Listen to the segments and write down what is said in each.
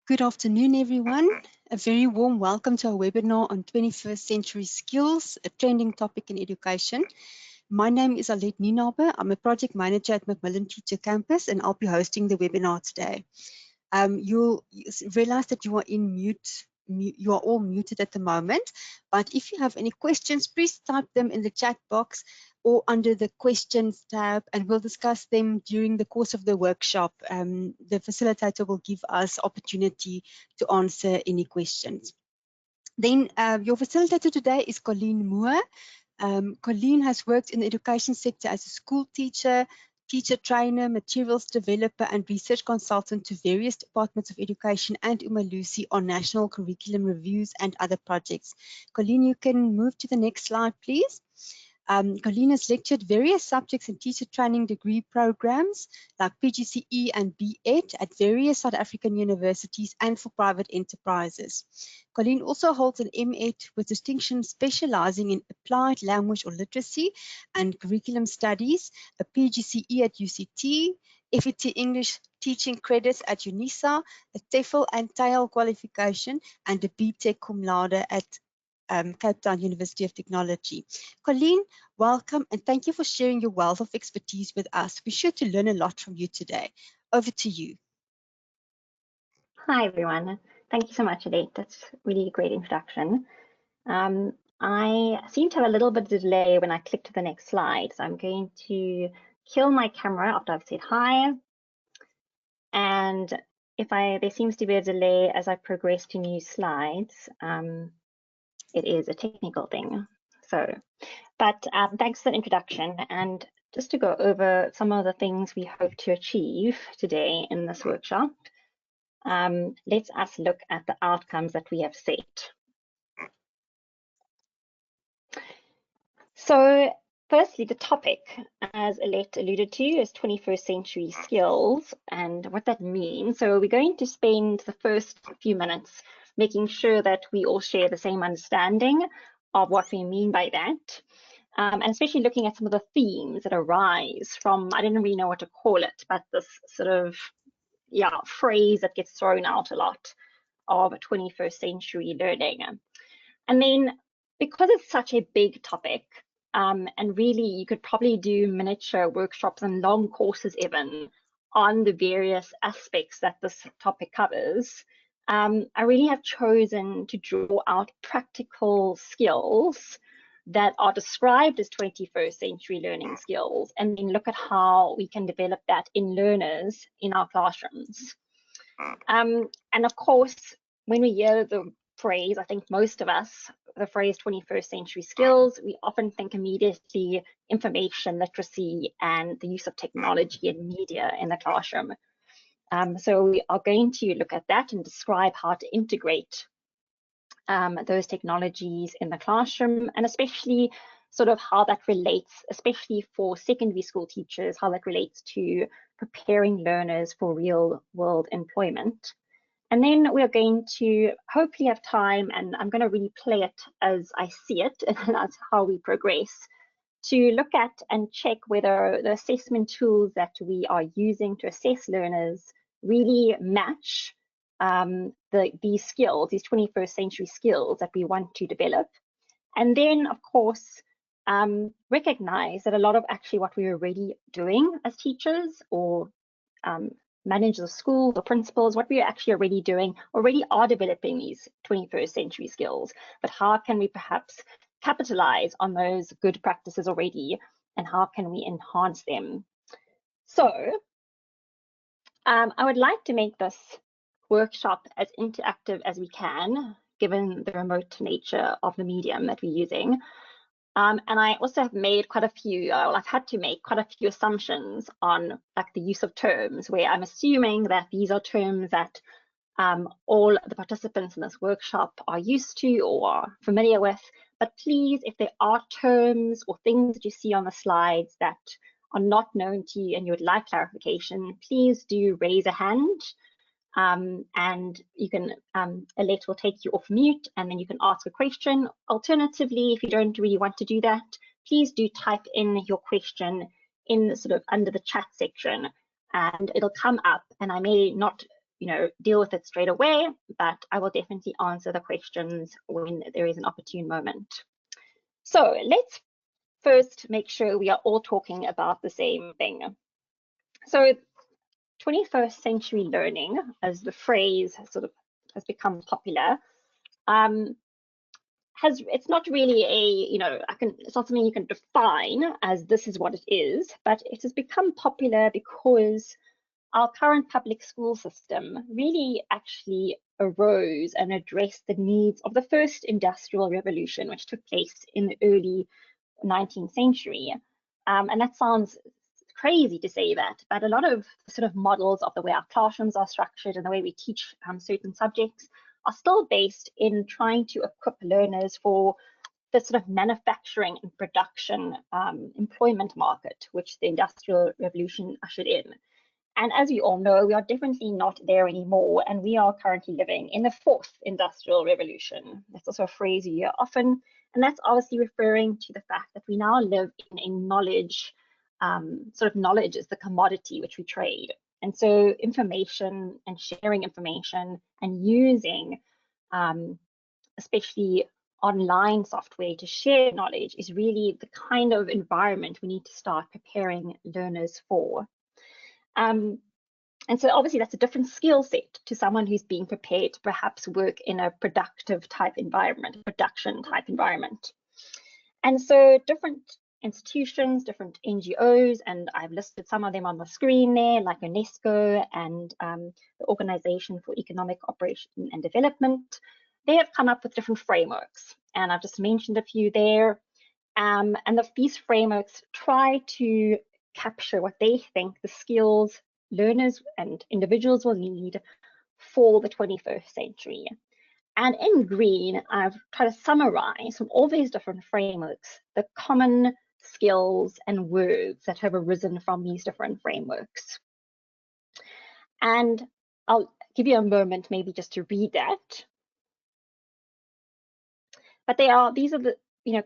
Good afternoon, everyone. A very warm welcome to our webinar on 21st century skills, a trending topic in education. My name is Alet Nienaber. I'm a project manager at Macmillan Teacher Campus, and I'll be hosting the webinar today. You'll realize that you are in mute. You are all muted at the moment, but if you have any questions, please type them in the chat box or under the questions tab, and we'll discuss them during the course of the workshop. The facilitator will give us opportunity to answer any questions. Then your facilitator today is Colleen Moore. Colleen has worked in the education sector as a school teacher, teacher trainer, materials developer, and research consultant to various departments of education and Umalusi on national curriculum reviews and other projects. Colleen, you can move to the next slide, please. Colleen has lectured various subjects in teacher training degree programs like PGCE and BEd at various South African universities and for private enterprises. Colleen also holds an MEd with distinction specializing in applied language or literacy and curriculum studies, a PGCE at UCT, FET English teaching credits at UNISA, a TEFL and TAIL qualification, and a BTech cum laude at Cape Town University of Technology. Colleen, welcome and thank you for sharing your wealth of expertise with us. We're sure to learn a lot from you today. Over to you. Hi, everyone. Thank you so much, Alet. That's really a great introduction. I seem to have a little bit of delay when I click to the next slide, so I'm going to kill my camera after I've said hi. And if there seems to be a delay as I progress to new slides, it is a technical thing. But thanks for the introduction. And just to go over some of the things we hope to achieve today in this workshop, let's us look at the outcomes that we have set. So firstly, the topic, as Alet alluded to, is 21st century skills and what that means. So we're going to spend the first few minutes making sure that we all share the same understanding of what we mean by that. And especially looking at some of the themes that arise from, I don't really know what to call it, but this sort of, phrase that gets thrown out a lot of 21st century learning. And then because it's such a big topic, and really you could probably do miniature workshops and long courses even on the various aspects that this topic covers, I really have chosen to draw out practical skills that are described as 21st century learning skills, and then look at how we can develop that in learners in our classrooms. And of course, when we hear the phrase, I think most of us, the phrase 21st century skills, we often think immediately information literacy and the use of technology and media in the classroom. So we are going to look at that and describe how to integrate those technologies in the classroom, and especially sort of how that relates, especially for secondary school teachers, how that relates to preparing learners for real world employment. And then we're going to hopefully have time, and I'm going to really play it as I see it, and that's how we progress, to look at and check whether the assessment tools that we are using to assess learners really match these skills, these 21st century skills that we want to develop. And then, of course, recognize that a lot of actually what we're already doing as teachers or managers of schools or principals, what we're actually already doing, already are developing these 21st century skills. But how can we perhaps capitalize on those good practices already, and how can we enhance them? So I would like to make this workshop as interactive as we can, given the remote nature of the medium that we're using. And I also have made quite a few, I've had to make quite a few assumptions on like the use of terms, where I'm assuming that these are terms that all the participants in this workshop are used to or are familiar with. But please, if there are terms or things that you see on the slides that are not known to you and you would like clarification, please do raise a hand. And you can, Alet will take you off mute and then you can ask a question. Alternatively, if you don't really want to do that, please do type in your question in sort of under the chat section and it'll come up, and I may not deal with it straight away, but I will definitely answer the questions when there is an opportune moment. So let's first make sure we are all talking about the same thing. So 21st century learning, as the phrase has become popular, it's not really it's not something you can define as this is what it is, but it has become popular because our current public school system really actually arose and addressed the needs of the first industrial revolution, which took place in the early 19th century. And that sounds crazy to say that, but a lot of sort of models of the way our classrooms are structured and the way we teach certain subjects are still based in trying to equip learners for the sort of manufacturing and production employment market, which the Industrial Revolution ushered in. And as we all know, we are definitely not there anymore, and we are currently living in the fourth industrial revolution. That's also a phrase you hear often, and that's obviously referring to the fact that we now live in a knowledge, knowledge is the commodity which we trade. And so information and sharing information and using especially online software to share knowledge is really the kind of environment we need to start preparing learners for. And so obviously that's a different skill set to someone who's being prepared to perhaps work in a productive type environment, production type environment. And so different institutions, different NGOs, and I've listed some of them on the screen there, like UNESCO and the Organization for Economic Cooperation and Development, they have come up with different frameworks. And I've just mentioned a few there. And these frameworks try to capture what they think the skills learners and individuals will need for the 21st century. And in green, I've tried to summarize from all these different frameworks the common skills and words that have arisen from these different frameworks. And I'll give you a moment maybe just to read that. But these are the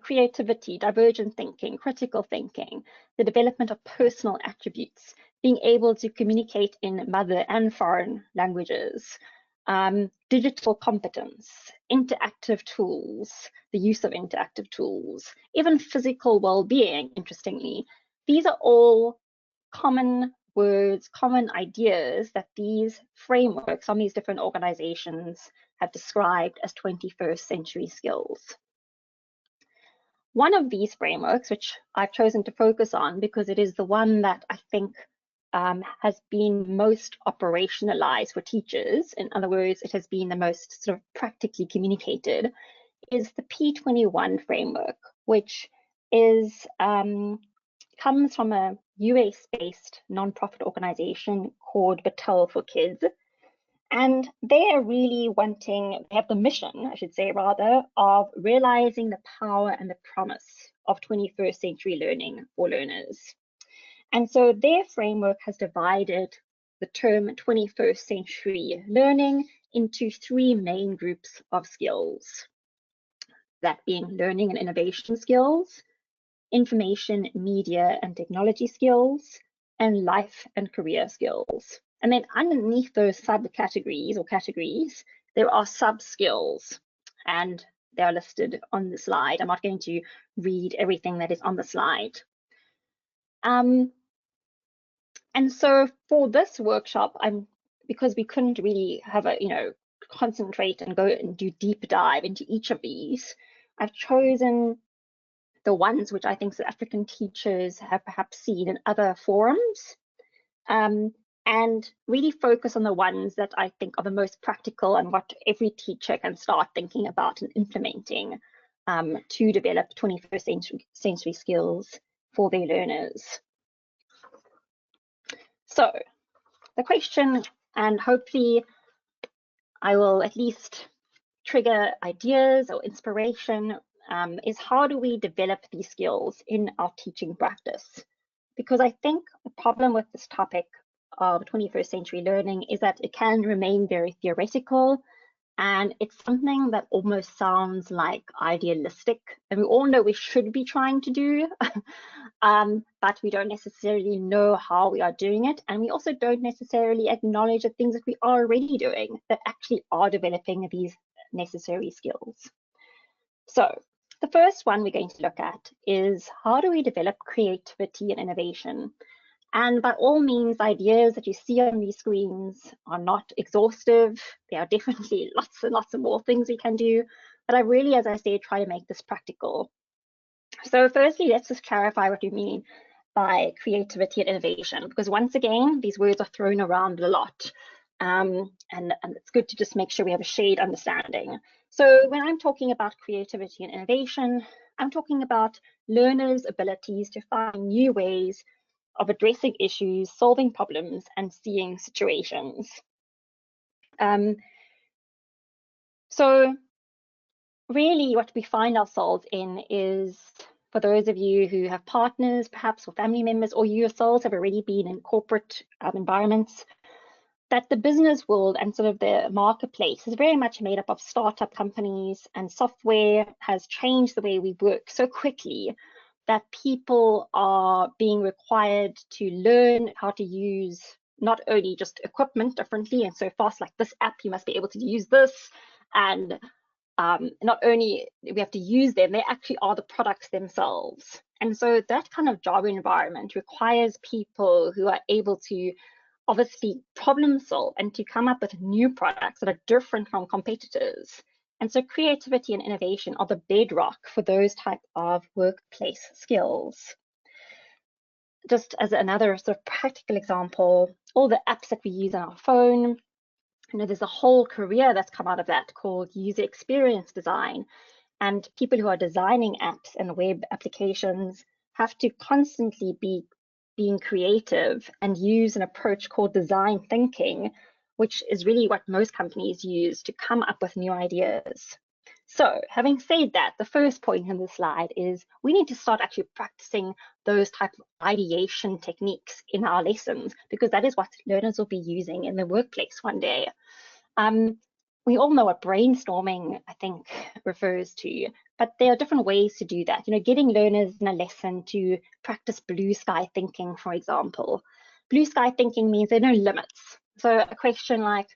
creativity, divergent thinking, critical thinking, the development of personal attributes, being able to communicate in mother and foreign languages, digital competence, interactive tools, the use of interactive tools, even physical well-being, interestingly. These are all common words, common ideas that these frameworks from these different organizations have described as 21st century skills. One of these frameworks, which I've chosen to focus on because it is the one that I think has been most operationalized for teachers, in other words, it has been the most sort of practically communicated, is the P21 framework, which is comes from a US-based nonprofit organization called Battelle for Kids. And they are really they have the mission, I should say rather, of realizing the power and the promise of 21st century learning for learners. And so their framework has divided the term 21st century learning into three main groups of skills. That being learning and innovation skills, information, media and technology skills, and life and career skills. And then underneath those subcategories or categories, there are sub-skills, and they are listed on the slide. I'm not going to read everything that is on the slide. And so for this workshop, because we couldn't really have concentrate and go and do deep dive into each of these, I've chosen the ones which I think South African teachers have perhaps seen in other forums, and really focus on the ones that I think are the most practical and what every teacher can start thinking about and implementing to develop 21st century skills for their learners. So the question, and hopefully I will at least trigger ideas or inspiration, is how do we develop these skills in our teaching practice? Because I think the problem with this topic of 21st century learning is that it can remain very theoretical, And it's something that almost sounds like idealistic, and we all know we should be trying to do, but we don't necessarily know how we are doing it. And we also don't necessarily acknowledge the things that we are already doing that actually are developing these necessary skills. So the first one we're going to look at is, how do we develop creativity and innovation? And by all means, ideas that you see on these screens are not exhaustive. There are definitely lots and lots of more things we can do. But I really, as I said, try to make this practical. So firstly, let's just clarify what we mean by creativity and innovation, because once again, these words are thrown around a lot. And it's good to just make sure we have a shared understanding. So when I'm talking about creativity and innovation, I'm talking about learners' abilities to find new ways of addressing issues, solving problems, and seeing situations. So really what we find ourselves in is, for those of you who have partners, perhaps, or family members, or you yourselves have already been in corporate environments, that the business world and sort of the marketplace is very much made up of startup companies, and software has changed the way we work so quickly that people are being required to learn how to use not only just equipment differently and so fast, like this app, you must be able to use this. And not only do we have to use them, they actually are the products themselves. And so that kind of job environment requires people who are able to obviously problem solve and to come up with new products that are different from competitors. And so creativity and innovation are the bedrock for those type of workplace skills. Just as another sort of practical example, all the apps that we use on our phone, there's a whole career that's come out of that called user experience design. And people who are designing apps and web applications have to constantly be being creative and use an approach called design thinking, which is really what most companies use to come up with new ideas. So having said that, the first point in the slide is we need to start actually practicing those type of ideation techniques in our lessons, because that is what learners will be using in the workplace one day. We all know what brainstorming, I think, refers to, but there are different ways to do that. Getting learners in a lesson to practice blue sky thinking, for example. Blue sky thinking means there are no limits. So a question like,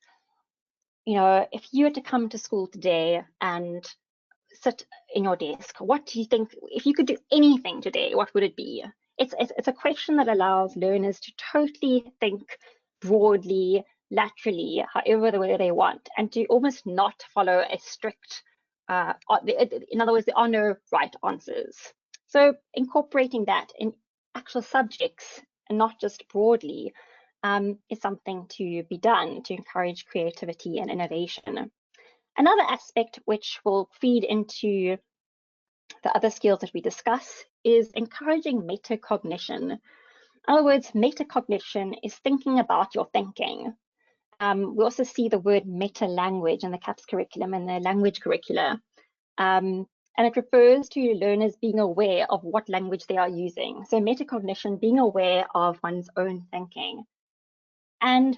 if you were to come to school today and sit in your desk, what do you think, if you could do anything today, what would it be? It's a question that allows learners to totally think broadly, laterally, however the way they want, and to almost not follow a strict, in other words, there are no right answers. So incorporating that in actual subjects and not just broadly is something to be done to encourage creativity and innovation. Another aspect which will feed into the other skills that we discuss is encouraging metacognition. In other words, metacognition is thinking about your thinking. We also see the word meta-language in the CAPS curriculum and the language curricula. And it refers to learners being aware of what language they are using. So metacognition, being aware of one's own thinking. And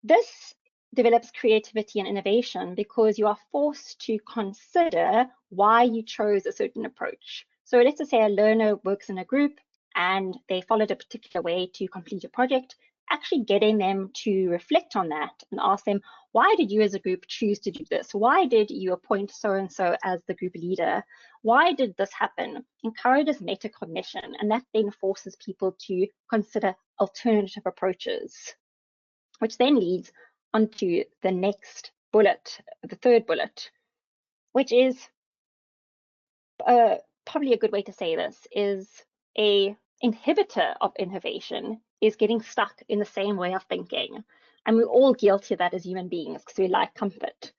this develops creativity and innovation because you are forced to consider why you chose a certain approach. So let's just say a learner works in a group and they followed a particular way to complete a project, actually getting them to reflect on that and ask them, why did you as a group choose to do this? Why did you appoint so-and-so as the group leader? Why did this happen? Encourages metacognition, and that then forces people to consider alternative approaches, which then leads onto the next bullet, the third bullet, which is probably a good way to say this, is a inhibitor of innovation is getting stuck in the same way of thinking. And we're all guilty of that as human beings because we like comfort.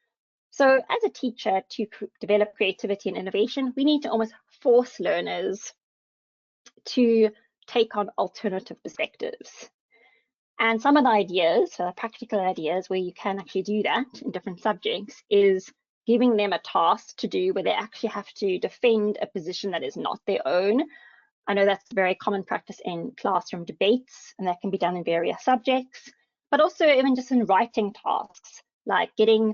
So as a teacher, to develop creativity and innovation, we need to almost force learners to take on alternative perspectives. And some of the ideas, practical ideas where you can actually do that in different subjects, is giving them a task to do where they actually have to defend a position that is not their own. I know that's a very common practice in classroom debates, and that can be done in various subjects, but also even just in writing tasks, like getting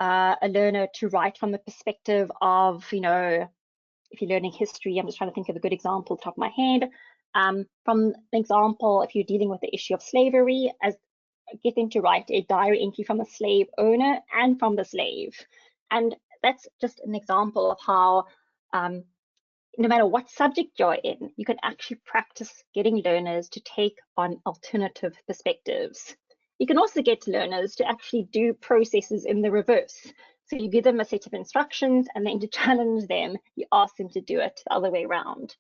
a learner to write from the perspective of, you know, if you're learning history, I'm just trying to think of a good example top of my head. From an example, if you're dealing with the issue of slavery, as get them to write a diary entry from the slave owner and from the slave. And that's just an example of how no matter what subject you're in, you can actually practice getting learners to take on alternative perspectives. You can also get learners to actually do processes in the reverse. So you give them a set of instructions, and then to challenge them, you ask them to do it the other way around.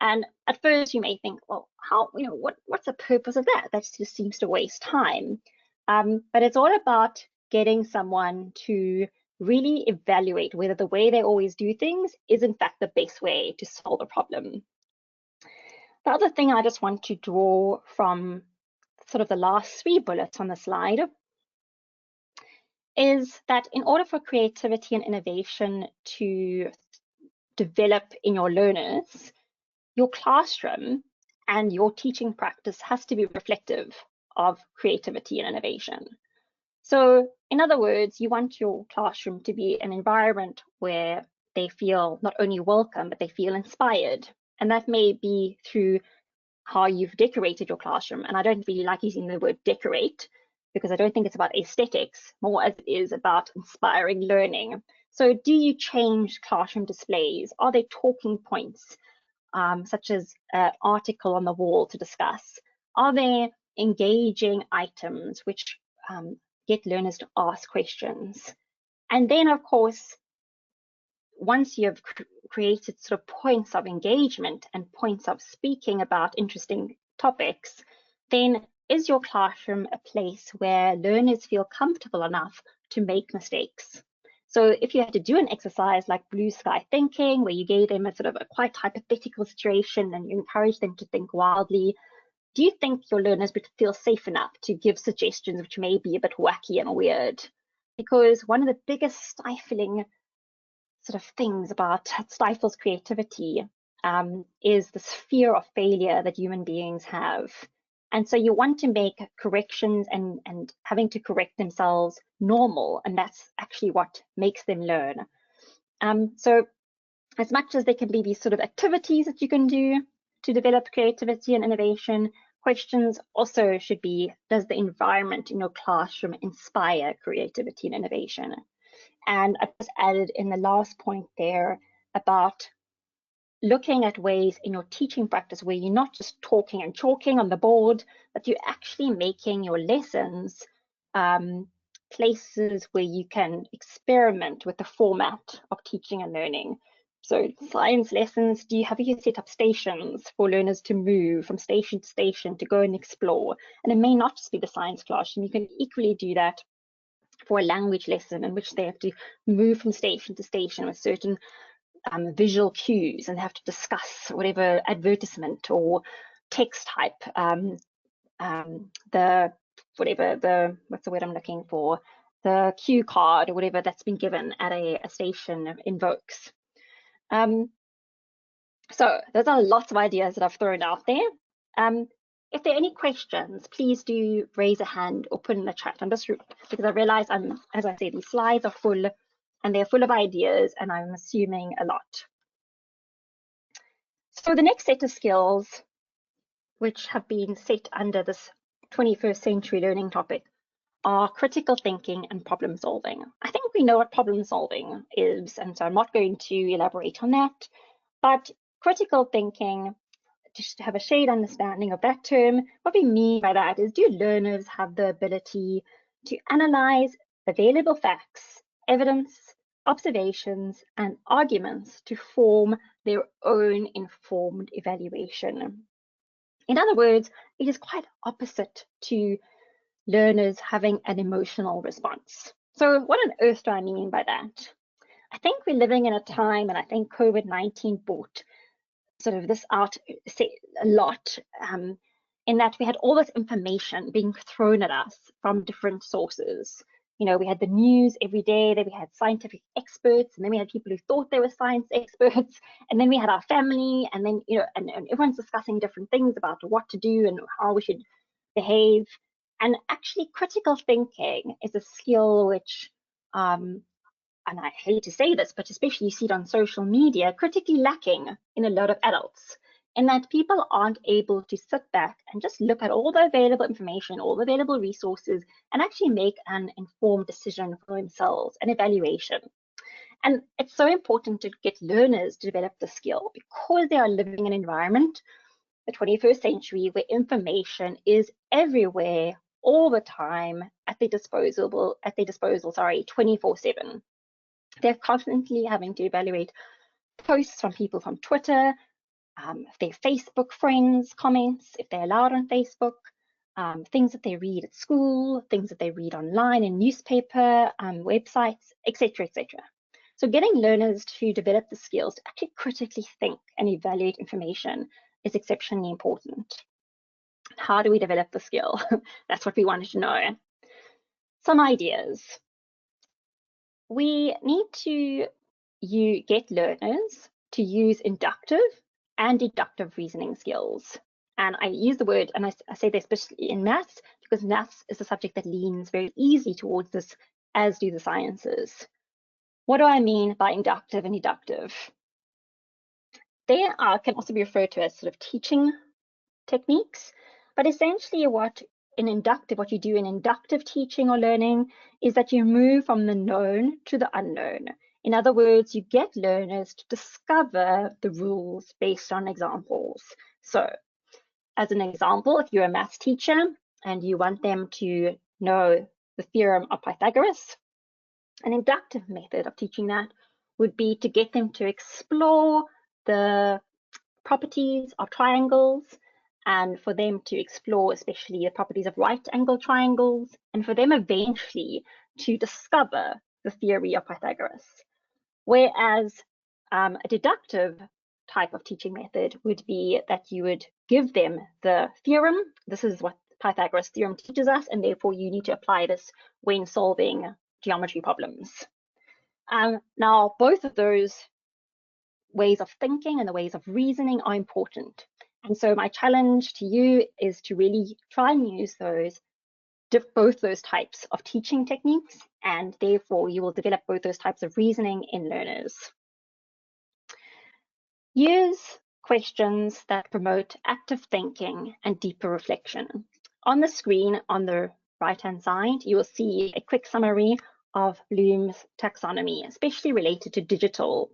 And at first you may think, well, how, you know, what's the purpose of that? That just seems to waste time. But it's all about getting someone to really evaluate whether the way they always do things is in fact the best way to solve a problem. The other thing I just want to draw from sort of the last 3 bullets on the slide is that in order for creativity and innovation to develop in your learners, your classroom and your teaching practice has to be reflective of creativity and innovation. So in other words, you want your classroom to be an environment where they feel not only welcome, but they feel inspired. And that may be through how you've decorated your classroom. And I don't really like using the word decorate, because I don't think it's about aesthetics, more as it is about inspiring learning. So do you change classroom displays? Are there talking points, such as an article on the wall to discuss? Are there engaging items which get learners to ask questions? And then, of course, once you've created sort of points of engagement and points of speaking about interesting topics, then is your classroom a place where learners feel comfortable enough to make mistakes? So if you had to do an exercise like blue sky thinking, where you gave them a sort of a quite hypothetical situation and you encourage them to think wildly, do you think your learners would feel safe enough to give suggestions which may be a bit wacky and weird? Because one of the biggest stifling sort of things about stifles creativity is this fear of failure that human beings have. And so you want to make corrections and having to correct themselves normal, and that's actually what makes them learn. So as much as there can be these sort of activities that you can do to develop creativity and innovation, questions also should be, does the environment in your classroom inspire creativity and innovation? And I just added in the last point there about looking at ways in your teaching practice where you're not just talking and chalking on the board, but you're actually making your lessons places where you can experiment with the format of teaching and learning. So science lessons, have you set up stations for learners to move from station to station to go and explore? And it may not just be the science classroom, you can equally do that for a language lesson in which they have to move from station to station with certain visual cues and have to discuss whatever advertisement or text type, what's the word I'm looking for, the cue card or whatever that's been given at a station invokes. So those are lots of ideas that I've thrown out there. If there are any questions, please do raise a hand or put in the chat. I'm just, because I realize as I say, these slides are full and they're full of ideas and I'm assuming a lot. So the next set of skills, which have been set under this 21st century learning topic, are critical thinking and problem solving. I think we know what problem solving is, and so I'm not going to elaborate on that, but critical thinking, just to have a shade understanding of that term, what we mean by that is, do learners have the ability to analyze available facts, evidence, observations, and arguments to form their own informed evaluation? In other words, it is quite opposite to learners having an emotional response. So what on earth do I mean by that? I think we're living in a time, and I think COVID-19 brought sort of this out a lot, in that we had all this information being thrown at us from different sources. You know, we had the news every day, then we had scientific experts, and then we had people who thought they were science experts, and then we had our family, and then, you know, and everyone's discussing different things about what to do and how we should behave. And actually critical thinking is a skill which and I hate to say this, but especially you see it on social media, critically lacking in a lot of adults, in that people aren't able to sit back and just look at all the available information, all the available resources, and actually make an informed decision for themselves, an evaluation. And it's so important to get learners to develop the skill because they are living in an environment, the 21st century, where information is everywhere, all the time, at their disposal, 24/7. They're constantly having to evaluate posts from people from Twitter, their Facebook friends' comments, if they're allowed on Facebook, things that they read at school, things that they read online in newspaper, websites, etc., etc. So getting learners to develop the skills to actually critically think and evaluate information is exceptionally important. How do we develop the skill? That's what we wanted to know. Some ideas. We need to get learners to use inductive and deductive reasoning skills. And I use the word, and I say this especially in maths, because maths is a subject that leans very easily towards this, as do the sciences. What do I mean by inductive and deductive? They can also be referred to as sort of teaching techniques, but essentially what you do in inductive teaching or learning is that you move from the known to the unknown. In other words, you get learners to discover the rules based on examples. So as an example, if you're a maths teacher and you want them to know the theorem of Pythagoras, an inductive method of teaching that would be to get them to explore the properties of triangles, and for them to explore especially the properties of right angle triangles, and for them eventually to discover the theory of Pythagoras. Whereas a deductive type of teaching method would be that you would give them the theorem. This is what Pythagoras theorem teaches us, and therefore you need to apply this when solving geometry problems. Now, both of those ways of thinking and the ways of reasoning are important. And so my challenge to you is to really try and use both those types of teaching techniques, and therefore you will develop both those types of reasoning in learners. Use questions that promote active thinking and deeper reflection. On the screen on the right-hand side, you will see a quick summary of Bloom's taxonomy, especially related to digital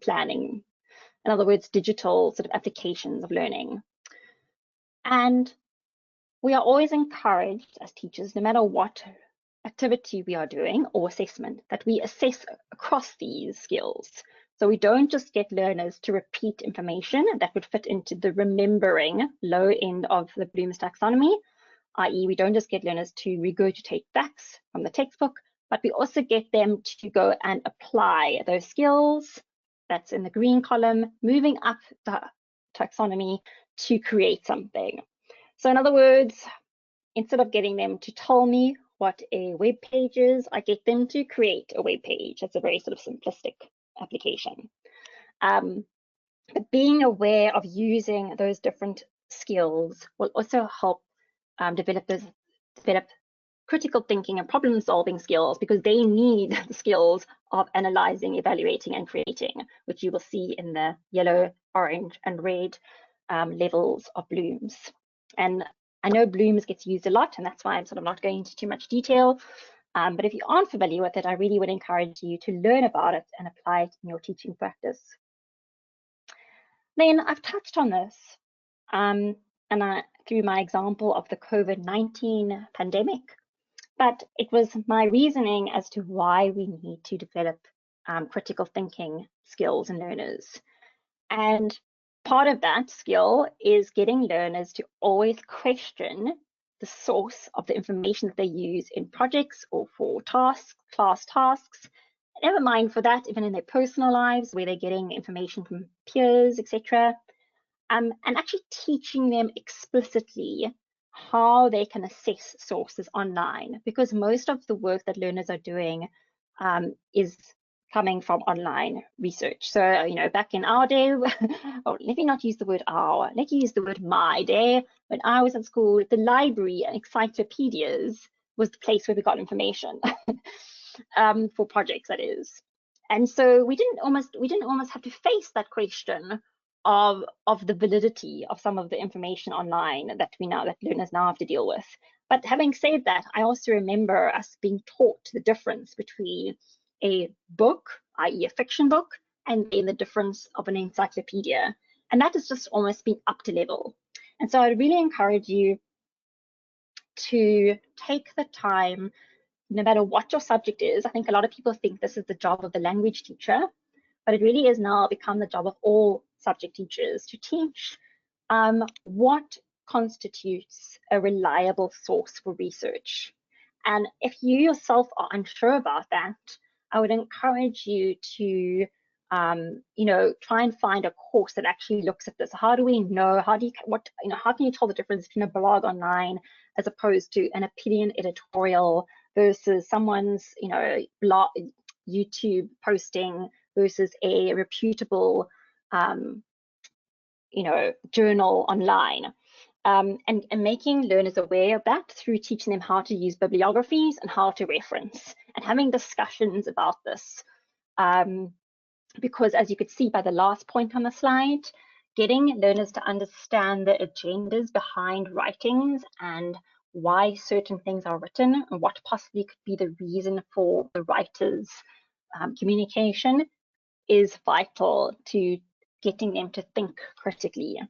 planning. In other words, digital sort of applications of learning. And we are always encouraged as teachers, no matter what activity we are doing or assessment, that we assess across these skills. So we don't just get learners to repeat information that would fit into the remembering low end of the Bloom's taxonomy, i.e. we don't just get learners to regurgitate facts from the textbook, but we also get them to go and apply those skills, that's in the green column, moving up the taxonomy to create something. So in other words, instead of getting them to tell me what a web page is, I get them to create a web page. That's a very sort of simplistic application. But being aware of using those different skills will also help develop critical thinking and problem solving skills, because they need the skills of analyzing, evaluating, and creating, which you will see in the yellow, orange, and red levels of Bloom's. And I know Bloom's gets used a lot, and that's why I'm sort of not going into too much detail. But if you aren't familiar with it, I really would encourage you to learn about it and apply it in your teaching practice. Then I've touched on this through my example of the COVID-19 pandemic, but it was my reasoning as to why we need to develop critical thinking skills in learners. And part of that skill is getting learners to always question the source of the information that they use in projects or for tasks, class tasks. Never mind for that, even in their personal lives, where they're getting information from peers, etc. And actually teaching them explicitly how they can assess sources online, because most of the work that learners are doing is coming from online research. So, you know, back in our day, oh, let me not use the word our, let me use the word my day. When I was at school, the library and encyclopedias was the place where we got information. for projects, that is. And so we didn't almost have to face that question of the validity of some of the information online that learners now have to deal with. But having said that, I also remember us being taught the difference between a book, i.e. a fiction book, and then the difference of an encyclopedia. And that has just almost been up to level. And so I really encourage you to take the time, no matter what your subject is. I think a lot of people think this is the job of the language teacher, but it really is now become the job of all subject teachers to teach what constitutes a reliable source for research. And if you yourself are unsure about that, I would encourage you to try and find a course that actually looks at this. How do we know? How can you tell the difference between a blog online as opposed to an opinion editorial versus someone's blog, YouTube posting versus a reputable journal online, and making learners aware of that through teaching them how to use bibliographies and how to reference, and having discussions about this. Because as you could see by the last point on the slide, getting learners to understand the agendas behind writings and why certain things are written and what possibly could be the reason for the writer's communication is vital to getting them to think critically.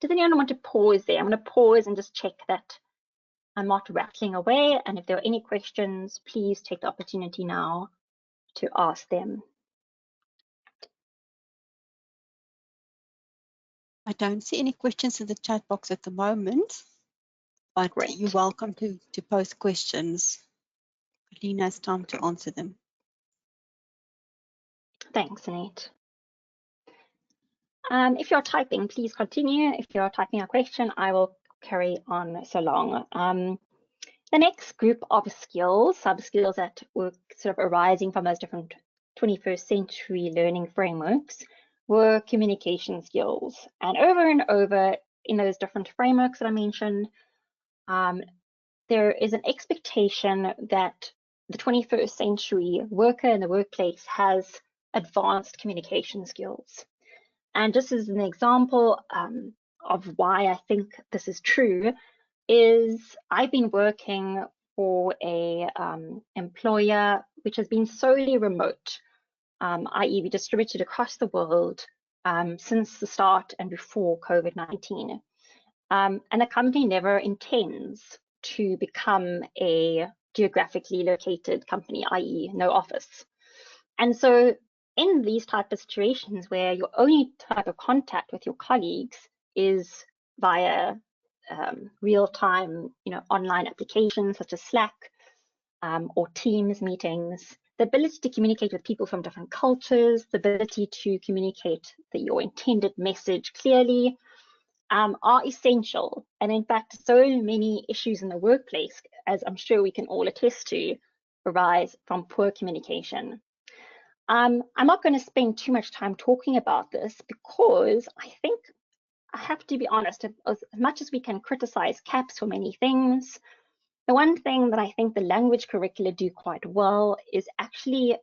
Does anyone want to pause there? I'm going to pause and just check that I'm not rattling away. And if there are any questions, please take the opportunity now to ask them. I don't see any questions in the chat box at the moment, but Great. You're welcome to post questions. Lena has time to answer them. Thanks, Annette. If you're typing, please continue. If you're typing a question, I will carry on so long. The next group of skills, sub-skills that were sort of arising from those different 21st century learning frameworks were communication skills. And over in those different frameworks that I mentioned, there is an expectation that the 21st century worker in the workplace has advanced communication skills. And just as an example of why I think this is true, is I've been working for a employer which has been solely remote, i.e. distributed across the world since the start and before COVID-19. And the company never intends to become a geographically located company, i.e. no office. And so in these type of situations where your only type of contact with your colleagues is via real-time, online applications such as Slack or Teams meetings, the ability to communicate with people from different cultures, the ability to communicate your intended message clearly, are essential. And in fact, so many issues in the workplace, as I'm sure we can all attest to, arise from poor communication. I'm not going to spend too much time talking about this because I think I have to be honest, as much as we can criticize CAPS for many things, the one thing that I think the language curricula do quite well is actually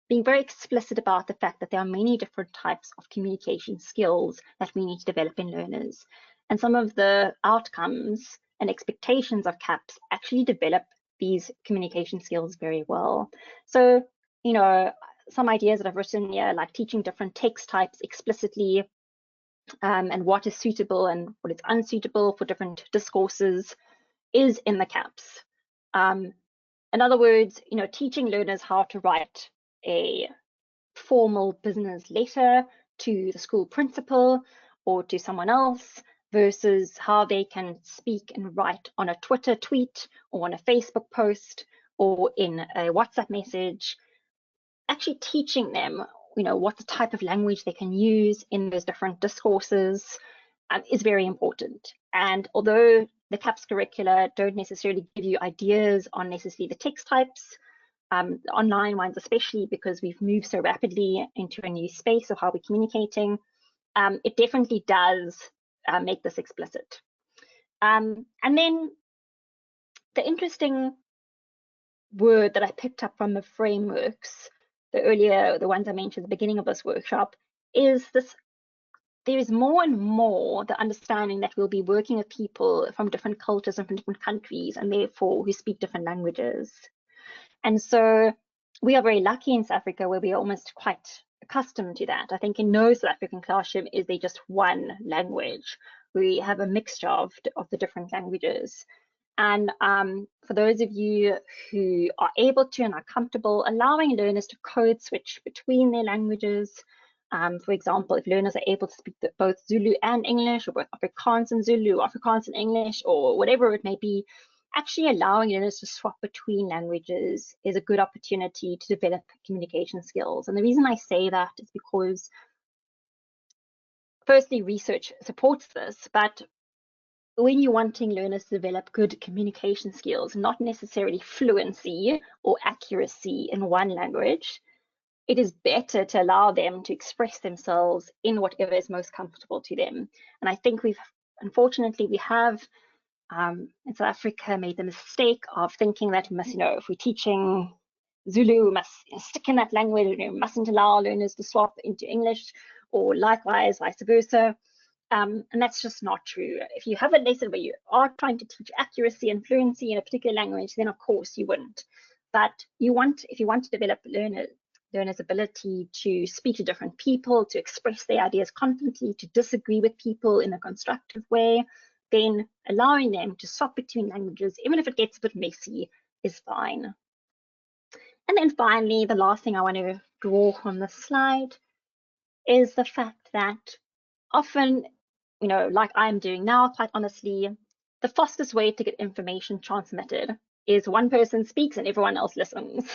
being very explicit about the fact that there are many different types of communication skills that we need to develop in learners. And some of the outcomes and expectations of CAPS actually develop these communication skills very well. So, some ideas that I've written here, like teaching different text types explicitly, and what is suitable and what is unsuitable for different discourses is in the CAPS. In other words, teaching learners how to write a formal business letter to the school principal or to someone else versus how they can speak and write on a Twitter tweet or on a Facebook post or in a WhatsApp message. Actually teaching them, what the type of language they can use in those different discourses is very important. And although the CAPS curricula don't necessarily give you ideas on necessarily the text types, the online ones especially, because we've moved so rapidly into a new space of how we're communicating, it definitely does make this explicit. And then the interesting word that I picked up from the frameworks, the ones I mentioned at the beginning of this workshop, is this: there is more and more the understanding that we'll be working with people from different cultures and from different countries, and therefore who speak different languages. And so we are very lucky in South Africa, where we are almost quite accustomed to that. I think in no South African classroom is there just one language. We have a mixture of the different languages. And for those of you who are able to and are comfortable, allowing learners to code switch between their languages. For example, if learners are able to speak both Zulu and English, or both Afrikaans and Zulu, Afrikaans and English, or whatever it may be, actually allowing learners to swap between languages is a good opportunity to develop communication skills. And the reason I say that is because, firstly, research supports this, but when you're wanting learners to develop good communication skills, not necessarily fluency or accuracy in one language, it is better to allow them to express themselves in whatever is most comfortable to them. And I think unfortunately, we have in South Africa made the mistake of thinking that we must, if we're teaching Zulu, we must stick in that language, we mustn't allow learners to swap into English, or likewise, vice versa. And that's just not true. If you have a lesson where you are trying to teach accuracy and fluency in a particular language, then of course you wouldn't. But if you want to develop learners' ability to speak to different people, to express their ideas confidently, to disagree with people in a constructive way, then allowing them to swap between languages, even if it gets a bit messy, is fine. And then finally, the last thing I want to draw on this slide is the fact that often, like I'm doing now, quite honestly, the fastest way to get information transmitted is one person speaks and everyone else listens.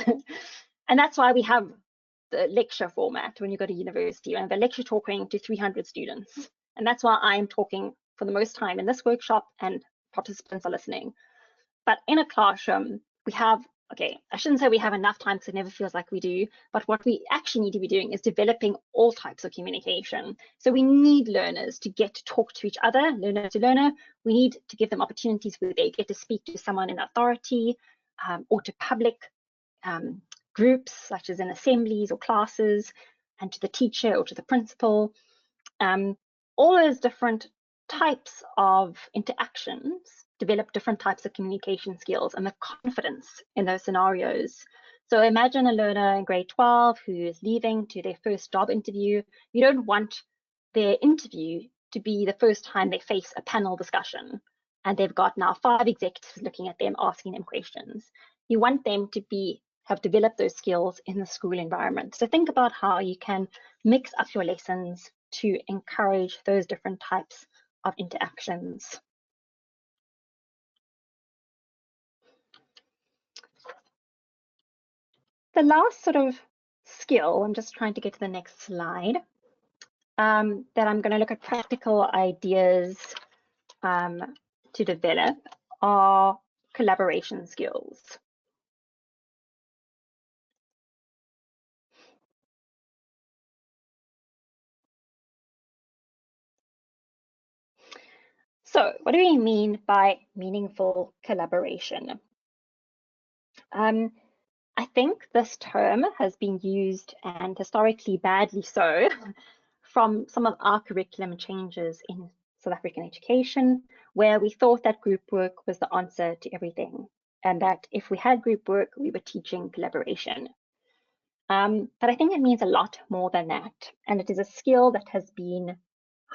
And that's why we have the lecture format when you go to university, and the lecture talking to 300 students. And that's why I'm talking for the most time in this workshop, and participants are listening. But in a classroom, we have, okay, I shouldn't say we have enough time because it never feels like we do, but what we actually need to be doing is developing all types of communication. So we need learners to get to talk to each other, learner to learner. We need to give them opportunities where they get to speak to someone in authority, or to public groups, such as in assemblies or classes, and to the teacher or to the principal. All those different types of interactions develop different types of communication skills and the confidence in those scenarios. So imagine a learner in grade 12 who is leaving to their first job interview. You don't want their interview to be the first time they face a panel discussion and they've got now 5 executives looking at them, asking them questions. You want them to have developed those skills in the school environment. So think about how you can mix up your lessons to encourage those different types of interactions. The last sort of skill, I'm just trying to get to the next slide, that I'm going to look at practical ideas to develop are collaboration skills. So what do we mean by meaningful collaboration? I think this term has been used, and historically badly so, from some of our curriculum changes in South African education, where we thought that group work was the answer to everything, and that if we had group work, we were teaching collaboration. But I think it means a lot more than that, and it is a skill that has been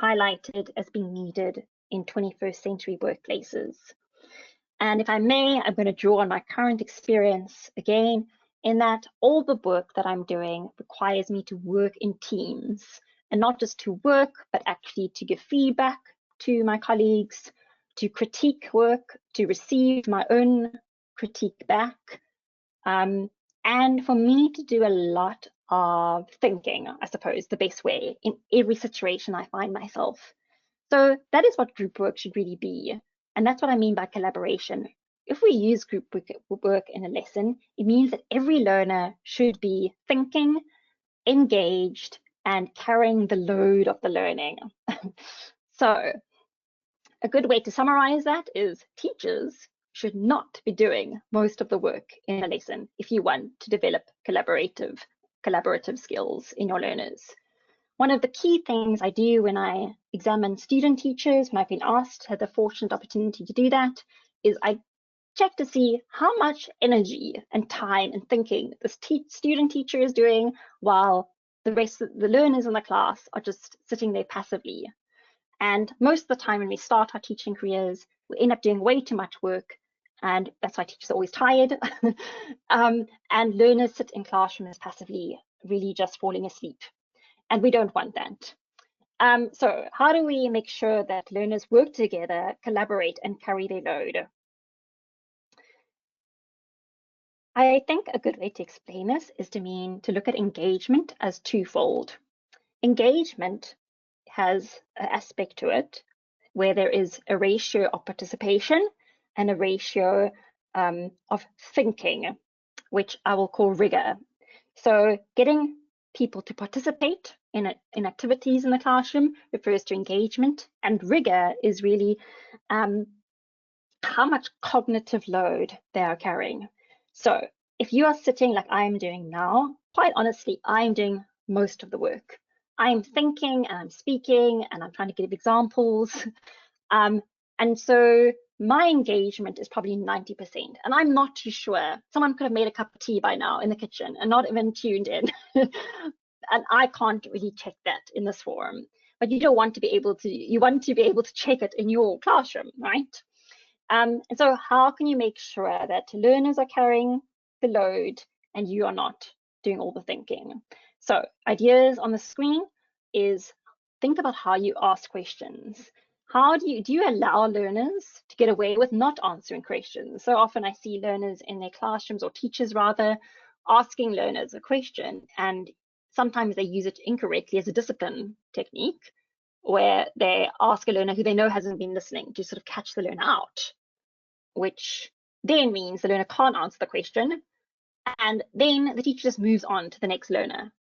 highlighted as being needed in 21st century workplaces. And if I may, I'm going to draw on my current experience again, in that all the work that I'm doing requires me to work in teams, and not just to work, but actually to give feedback to my colleagues, to critique work, to receive my own critique back, and for me to do a lot of thinking, I suppose, the best way in every situation I find myself. So that is what group work should really be. And that's what I mean by collaboration. If we use group work in a lesson, it means that every learner should be thinking, engaged, and carrying the load of the learning. So a good way to summarize that is teachers should not be doing most of the work in a lesson if you want to develop collaborative skills in your learners. One of the key things I do when I examine student teachers, when I've been asked, had the fortunate opportunity to do that, is I check to see how much energy and time and thinking this student teacher is doing while the rest of the learners in the class are just sitting there passively. And most of the time when we start our teaching careers, we end up doing way too much work, and that's why teachers are always tired. And learners sit in classrooms passively, really just falling asleep. And we don't want that. So how do we make sure that learners work together, collaborate, and carry their load? I think a good way to explain this is to look at engagement as twofold. Engagement has an aspect to it where there is a ratio of participation and a ratio of thinking, which I will call rigor. So getting people to participate in activities in the classroom refers to engagement, and rigor is really how much cognitive load they are carrying. So if you are sitting like I'm doing now, quite honestly, I'm doing most of the work. I'm thinking and I'm speaking and I'm trying to give examples. And so my engagement is probably 90%, and I'm not too sure. Someone could have made a cup of tea by now in the kitchen and not even tuned in. And I can't really check that in this forum. But you don't want to be able to, you want to be able to check it in your classroom, right? And so how can you make sure that learners are carrying the load and you are not doing all the thinking? So ideas on the screen is think about how you ask questions. How do you allow learners to get away with not answering questions? So often I see learners in their classrooms, or teachers rather, asking learners a question, and sometimes they use it incorrectly as a discipline technique, where they ask a learner who they know hasn't been listening to sort of catch the learner out, which then means the learner can't answer the question, and then the teacher just moves on to the next learner.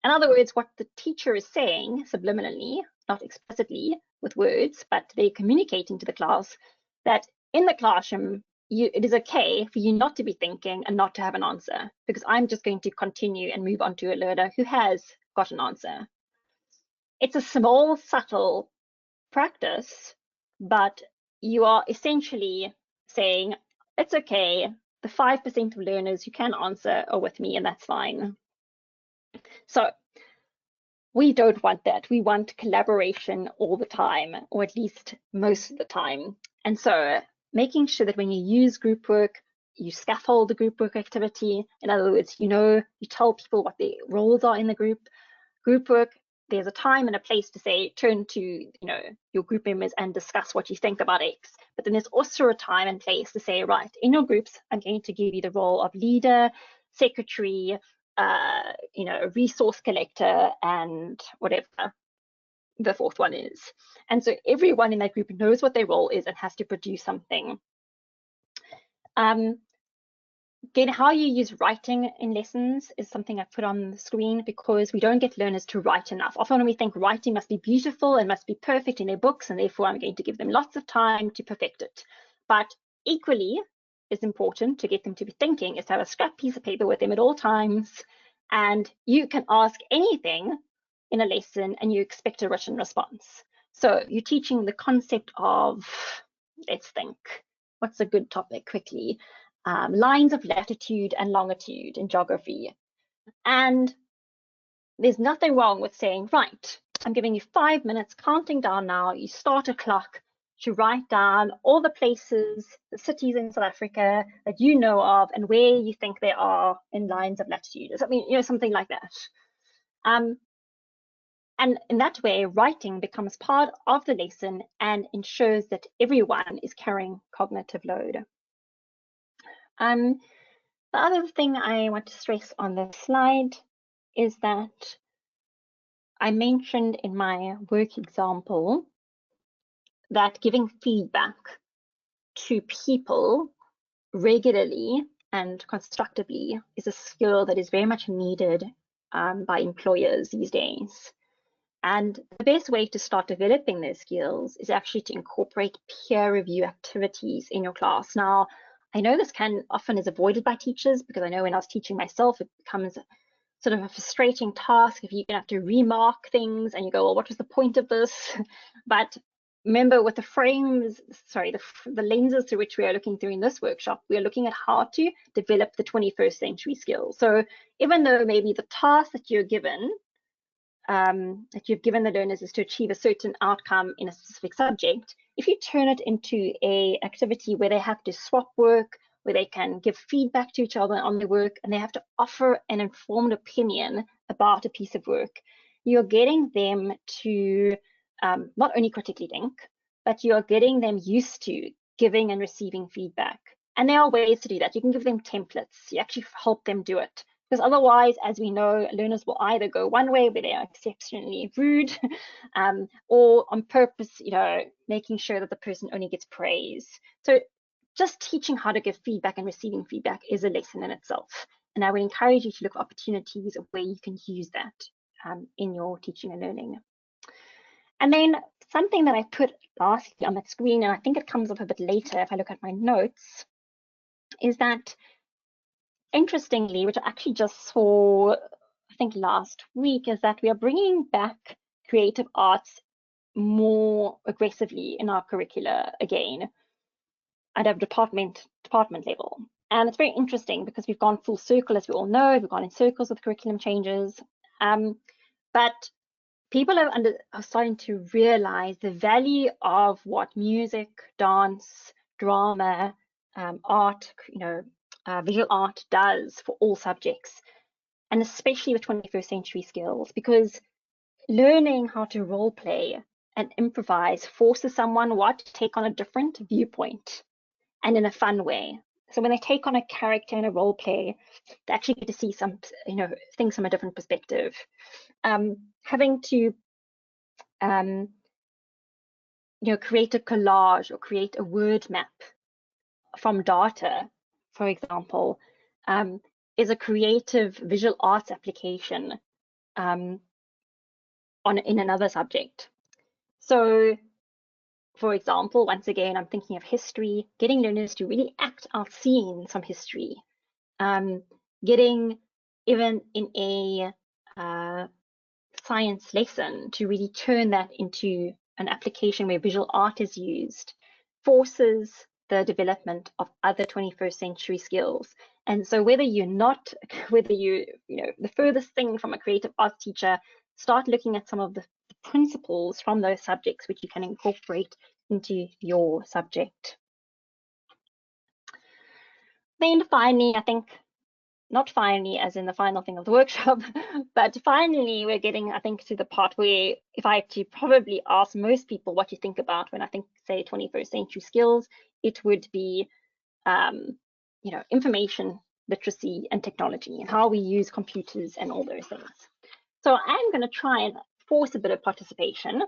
In other words, what the teacher is saying subliminally, not explicitly with words, but they're communicating to the class that in the classroom, it is okay for you not to be thinking and not to have an answer, because I'm just going to continue and move on to a learner who has got an answer. It's a small, subtle practice, but you are essentially saying, it's okay, the 5% of learners who can answer are with me, and that's fine. So we don't want that. We want collaboration all the time, or at least most of the time. And so making sure that when you use group work, you scaffold the group work activity. In other words, you tell people what their roles are in the group. Group work, there's a time and a place to say, turn to your group members and discuss what you think about X. But then there's also a time and place to say, right, in your groups, I'm going to give you the role of leader, secretary, resource collector, and whatever the fourth one is. And so everyone in that group knows what their role is and has to produce something. Again, how you use writing in lessons is something I put on the screen, because we don't get learners to write enough. Often we think writing must be beautiful and must be perfect in their books, and therefore I'm going to give them lots of time to perfect it. But equally as important to get them to be thinking is to have a scrap piece of paper with them at all times, and you can ask anything in a lesson and you expect a written response. So you're teaching the concept of, let's think, what's a good topic quickly? Lines of latitude and longitude in geography. And there's nothing wrong with saying, right, I'm giving you 5 minutes, counting down now, you start a clock to write down all the places, the cities in South Africa that you know of and where you think they are in lines of latitude, or something, something like that. And in that way, writing becomes part of the lesson and ensures that everyone is carrying cognitive load. The other thing I want to stress on this slide is that I mentioned in my work example that giving feedback to people regularly and constructively is a skill that is very much needed by employers these days. And the best way to start developing those skills is actually to incorporate peer review activities in your class. Now, I know this often is avoided by teachers, because I know when I was teaching myself, it becomes sort of a frustrating task if you're going to have to remark things and you go, well, what was the point of this? But remember, with the frames, sorry, the lenses through which we are looking through in this workshop, we are looking at how to develop the 21st century skills. So even though maybe the task that you've given the learners is to achieve a certain outcome in a specific subject, if you turn it into an activity where they have to swap work, where they can give feedback to each other on their work, and they have to offer an informed opinion about a piece of work, you're getting them to not only critically think, but you're getting them used to giving and receiving feedback. And there are ways to do that. You can give them templates. You actually help them do it. Because otherwise, as we know, learners will either go one way where they are exceptionally rude, or on purpose, making sure that the person only gets praise. So just teaching how to give feedback and receiving feedback is a lesson in itself. And I would encourage you to look for opportunities where you can use that in your teaching and learning. And then something that I put lastly on that screen, and I think it comes up a bit later if I look at my notes, is that interestingly, which I actually just saw, I think last week, is that we are bringing back creative arts more aggressively in our curricula again at a department level. And it's very interesting because we've gone full circle, as we all know. We've gone in circles with curriculum changes. But people are starting to realize the value of what music, dance, drama, art, visual art does for all subjects, and especially with 21st century skills, because learning how to role play and improvise forces someone to take on a different viewpoint, and in a fun way. So when they take on a character in a role play, they actually get to see some, things from a different perspective. Having to, create a collage or create a word map from data, for example, is a creative visual arts application in another subject. So, for example, once again, I'm thinking of history, getting learners to really act out scenes from history, getting even in a science lesson to really turn that into an application where visual art is used, forces the development of other 21st century skills. And so whether you the furthest thing from a creative arts teacher, start looking at some of the principles from those subjects which you can incorporate into your subject. Then finally, I think, not finally as in the final thing of the workshop, but finally we're getting, I think, to the part where if I had to probably ask most people what you think about when I think, say, 21st century skills, it would be, information literacy and technology and how we use computers and all those things. So I'm going to try and force a bit of participation.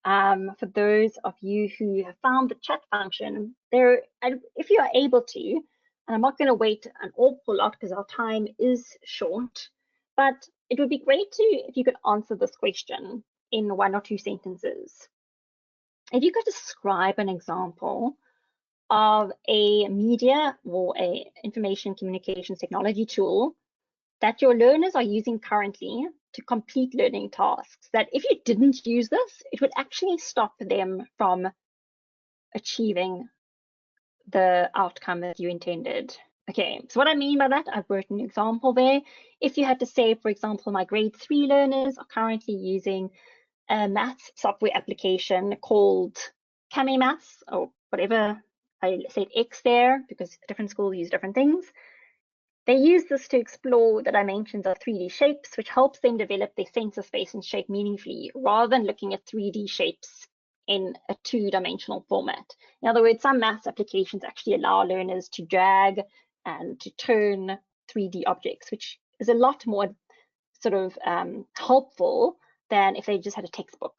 For those of you who have found the chat function there, if you are able to, and I'm not going to wait an awful lot because our time is short, but it would be great if you could answer this question in 1 or 2 sentences. If you could describe an example of a media or a information communications technology tool that your learners are using currently to complete learning tasks, that if you didn't use this, it would actually stop them from achieving the outcome that you intended. Okay, so what I mean by that, I've wrote an example there. If you had to say, for example, my grade 3 learners are currently using a maths software application called CamiMaths, or whatever, I said X there because different schools use different things. They use this to explore the dimensions of 3D shapes, which helps them develop their sense of space and shape meaningfully, rather than looking at 3D shapes in a 2-dimensional format. In other words, some maths applications actually allow learners to drag and to turn 3D objects, which is a lot more sort of helpful than if they just had a textbook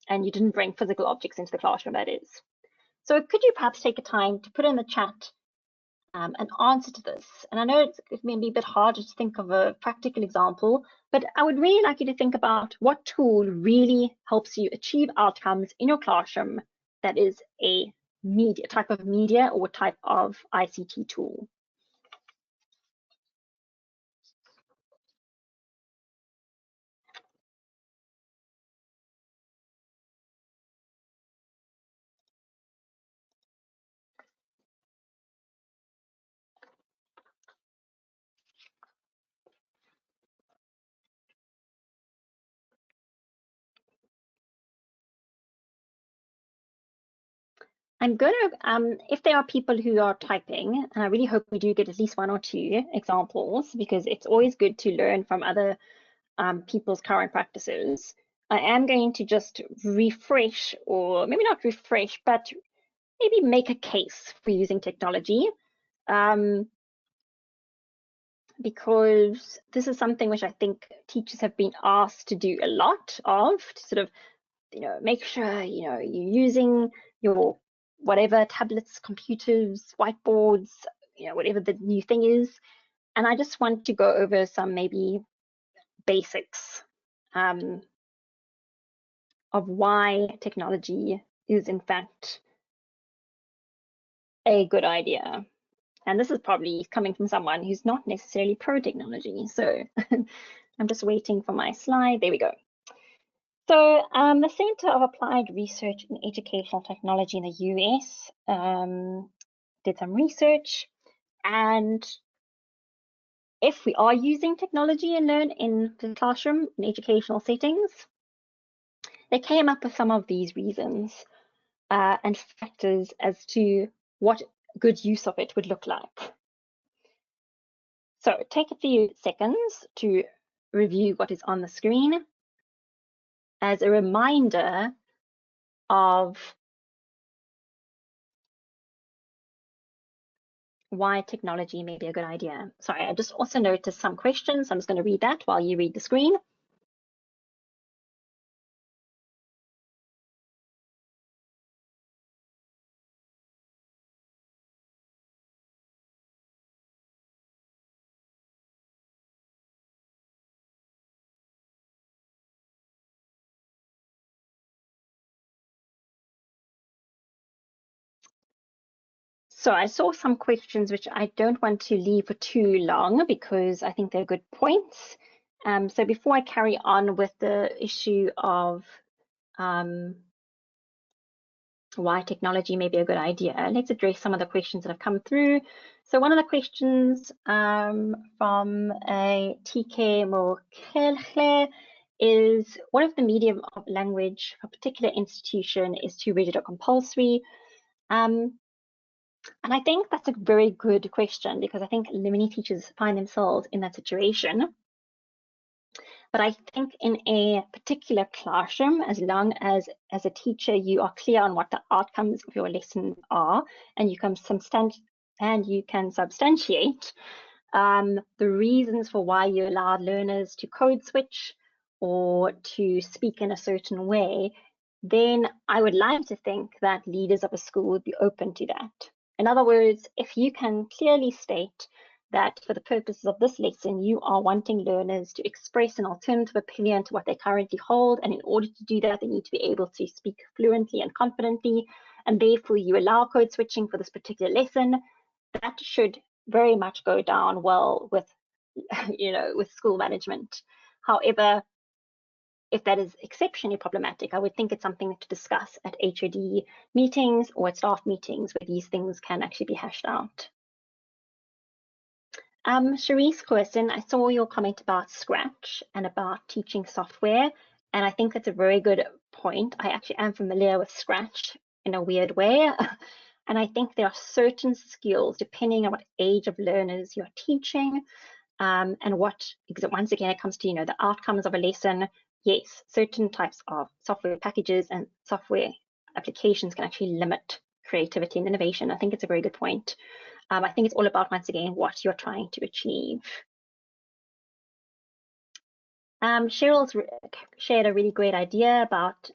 and you didn't bring physical objects into the classroom, that is. So could you perhaps take a time to put in the chat an answer to this. And I know it may be a bit hard to think of a practical example, but I would really like you to think about what tool really helps you achieve outcomes in your classroom that is a type of media or type of ICT tool. I'm going to, if there are people who are typing, and I really hope we do get at least one or two examples, because it's always good to learn from other people's current practices. I am going to just refresh, or maybe not refresh, but maybe make a case for using technology, because this is something which I think teachers have been asked to do a lot of, to sort of, make sure, you're using your whatever tablets, computers, whiteboards, whatever the new thing is. And I just want to go over some maybe basics of why technology is in fact a good idea. And this is probably coming from someone who's not necessarily pro-technology. So I'm just waiting for my slide. There we go. So the Center of Applied Research in Educational Technology in the US did some research, and if we are using technology and learn in the classroom in educational settings, they came up with some of these reasons and factors as to what good use of it would look like. So take a few seconds to review what is on the screen as a reminder of why technology may be a good idea. Sorry, I just also noticed some questions. I'm just going to read that while you read the screen. So I saw some questions which I don't want to leave for too long because I think they're good points. So before I carry on with the issue of why technology may be a good idea, let's address some of the questions that have come through. So one of the questions from a TK Mokelche is, what if the medium of language for a particular institution is too rigid or compulsory? And I think that's a very good question, because I think many teachers find themselves in that situation. But I think in a particular classroom, as long as a teacher you are clear on what the outcomes of your lesson are, and you can substantiate the reasons for why you allowed learners to code switch or to speak in a certain way, then I would like to think that leaders of a school would be open to that. In other words, if you can clearly state that for the purposes of this lesson, you are wanting learners to express an alternative opinion to what they currently hold, and in order to do that, they need to be able to speak fluently and confidently, and therefore you allow code switching for this particular lesson, that should very much go down well with, with school management. However, if that is exceptionally problematic, I would think it's something to discuss at HOD meetings or at staff meetings where these things can actually be hashed out. Cherise question, I saw your comment about Scratch and about teaching software, and I think that's a very good point. I actually am familiar with Scratch in a weird way. And I think there are certain skills, depending on what age of learners you're teaching, and once again, it comes to, the outcomes of a lesson. Yes, certain types of software packages and software applications can actually limit creativity and innovation. I think it's a very good point. I think it's all about, once again, what you're trying to achieve. Cheryl's shared a really great idea about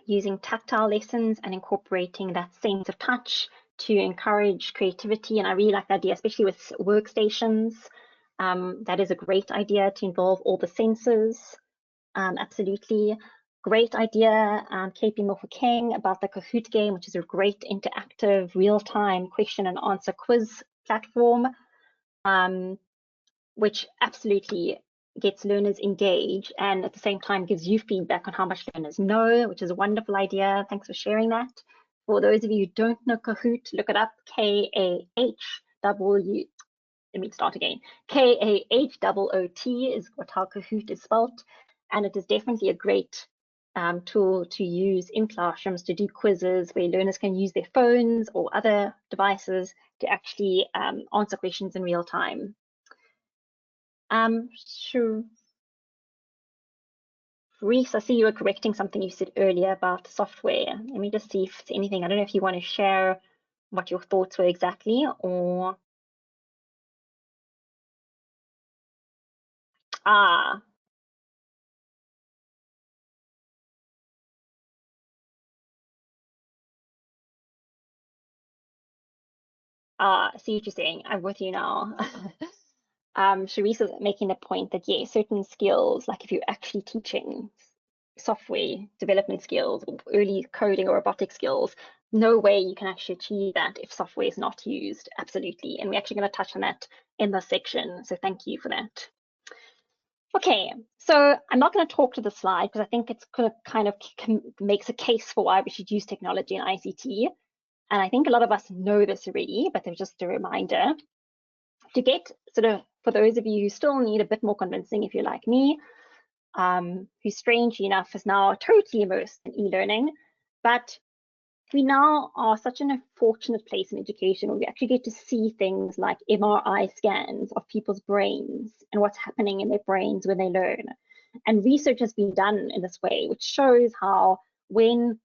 using tactile lessons and incorporating that sense of touch to encourage creativity, and I really like the idea, especially with workstations. That is a great idea to involve all the senses. Absolutely. Great idea, KP Mofokeng, about the Kahoot game, which is a great interactive, real-time question and answer quiz platform, which absolutely gets learners engaged and at the same time gives you feedback on how much learners know, which is a wonderful idea. Thanks for sharing that. For those of you who don't know Kahoot, look it up, K-A-H-W, let me start again. K-A-H-O-O-T is how Kahoot is spelled, and it is definitely a great tool to use in classrooms to do quizzes where learners can use their phones or other devices to actually answer questions in real time. Sure. Reese, I see you were correcting something you said earlier about software. Let me just see if it's anything. I don't know if you want to share what your thoughts were exactly, or I see what you're saying. I'm with you now. Sharice is making the point that, yeah, certain skills, like if you're actually teaching software development skills, or early coding or robotic skills, no way you can actually achieve that if software is not used. Absolutely. And we're actually going to touch on that in this section. So thank you for that. Okay, so I'm not going to talk to the slide because I think it's kind of makes a case for why we should use technology in ICT. And I think a lot of us know this already, but there's just a reminder to get sort of, for those of you who still need a bit more convincing, if you're like me, who strangely enough is now totally immersed in e-learning, but we now are such an unfortunate place in education where we actually get to see things like MRI scans of people's brains and what's happening in their brains when they learn. And research has been done in this way, which shows how when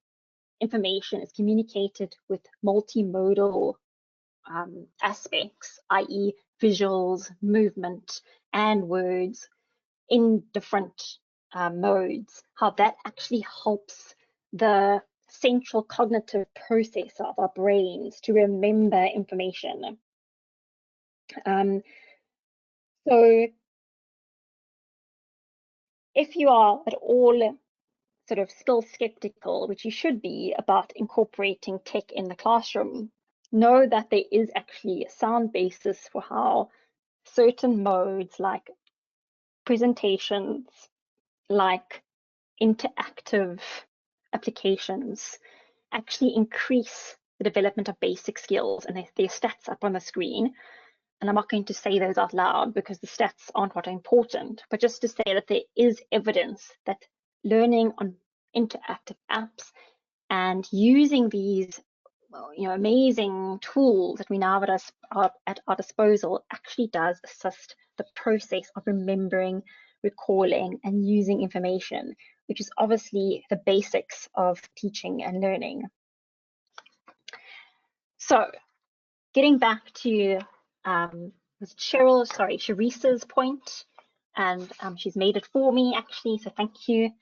information is communicated with multimodal aspects, i.e. visuals, movement, and words in different modes, how that actually helps the central cognitive process of our brains to remember information. So if you are at all sort of still skeptical, which you should be, about incorporating tech in the classroom, know that there is actually a sound basis for how certain modes like presentations, like interactive applications actually increase the development of basic skills, and their stats up on the screen. And I'm not going to say those out loud because the stats aren't what are important, but just to say that there is evidence that learning on interactive apps and using these amazing tools that we now have at our disposal actually does assist the process of remembering, recalling, and using information, which is obviously the basics of teaching and learning. So getting back to Sharice's point, and she's made it for me actually, so thank you.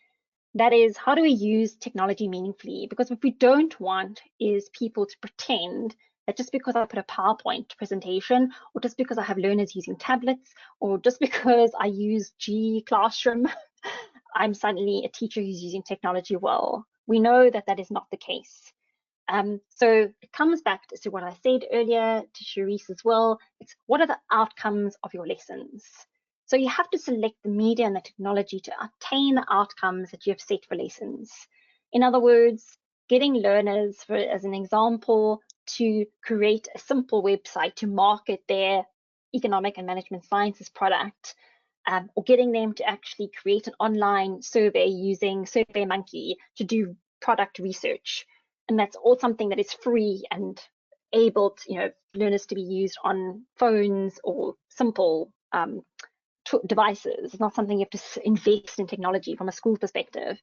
That is, how do we use technology meaningfully? Because what we don't want is people to pretend that just because I put a PowerPoint presentation, or just because I have learners using tablets, or just because I use G Classroom, I'm suddenly a teacher who's using technology well. We know that that is not the case. So it comes back to what I said earlier to Sharice as well. It's what are the outcomes of your lessons? So you have to select the media and the technology to attain the outcomes that you have set for lessons. In other words, getting learners, as an example, to create a simple website to market their economic and management sciences product, or getting them to actually create an online survey using SurveyMonkey to do product research. And that's all something that is free and able to, learners to be used on phones or simple devices. It's not something you have to invest in technology from a school perspective.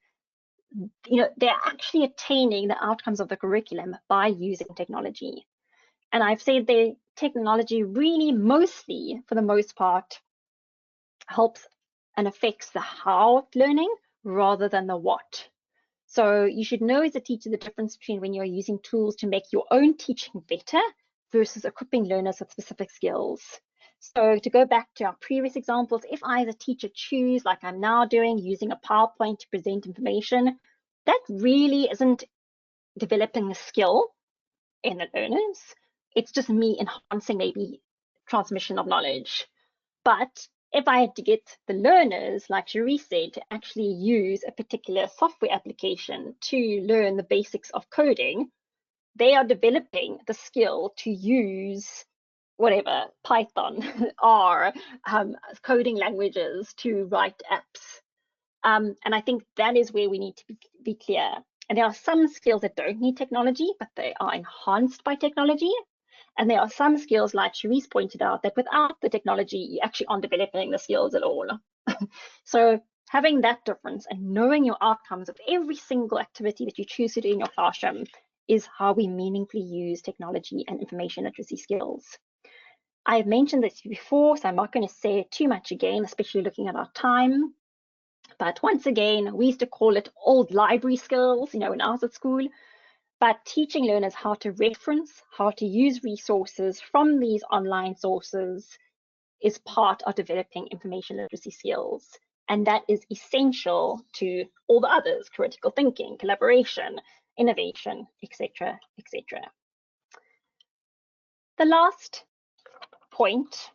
They're actually attaining the outcomes of the curriculum by using technology. And I've said the technology really mostly, for the most part, helps and affects the how of learning rather than the what. So you should know as a teacher the difference between when you're using tools to make your own teaching better versus equipping learners with specific skills. So to go back to our previous examples, if I as a teacher choose, like I'm now doing, using a PowerPoint to present information, that really isn't developing a skill in the learners. It's just me enhancing maybe transmission of knowledge. But if I had to get the learners, like Cherie said, to actually use a particular software application to learn the basics of coding, they are developing the skill to use whatever, Python, R, coding languages to write apps. And I think that is where we need to be clear. And there are some skills that don't need technology, but they are enhanced by technology. And there are some skills, like Cherie's pointed out, that without the technology, you actually aren't developing the skills at all. So having that difference and knowing your outcomes of every single activity that you choose to do in your classroom is how we meaningfully use technology and information literacy skills. I've mentioned this before, so I'm not going to say it too much again, especially looking at our time. But once again, we used to call it old library skills, when I was at school. But teaching learners how to reference, how to use resources from these online sources is part of developing information literacy skills. And that is essential to all the others: critical thinking, collaboration, innovation, etc., etc. The last point,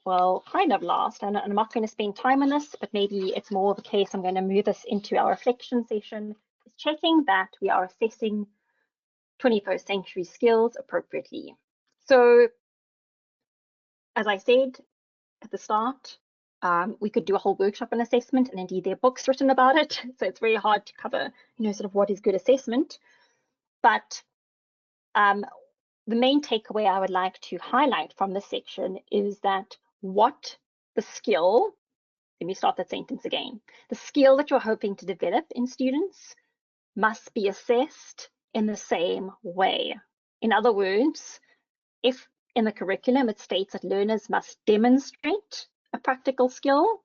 well, kind of last, and I'm not going to spend time on this, but maybe it's more of a case I'm going to move this into our reflection session, is checking that we are assessing 21st century skills appropriately. So, as I said at the start, we could do a whole workshop on assessment, and indeed there are books written about it. So it's very hard to cover, sort of what is good assessment. But the main takeaway I would like to highlight from this section is that what the skill, let me start that sentence again, the skill that you're hoping to develop in students must be assessed in the same way. In other words, if in the curriculum it states that learners must demonstrate a practical skill,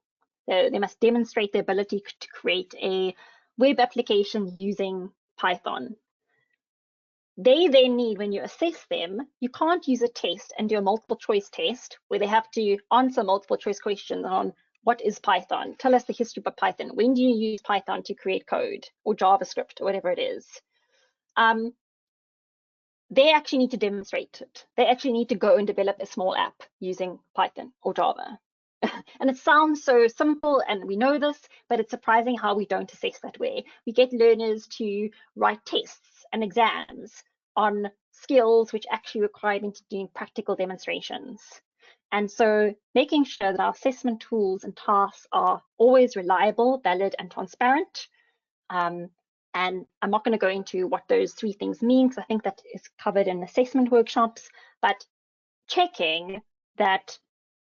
they must demonstrate the ability to create a web application using Python. They then need, when you assess them, you can't use a test and do a multiple choice test where they have to answer multiple choice questions on what is Python? Tell us the history of Python. When do you use Python to create code, or JavaScript, or whatever it is? They actually need to demonstrate it. They actually need to go and develop a small app using Python or Java. And it sounds so simple, and we know this, but it's surprising how we don't assess that way. We get learners to write tests and exams on skills which actually require them to do practical demonstrations. And so making sure that our assessment tools and tasks are always reliable, valid, and transparent. And I'm not going to go into what those three things mean, because I think that is covered in assessment workshops, but checking that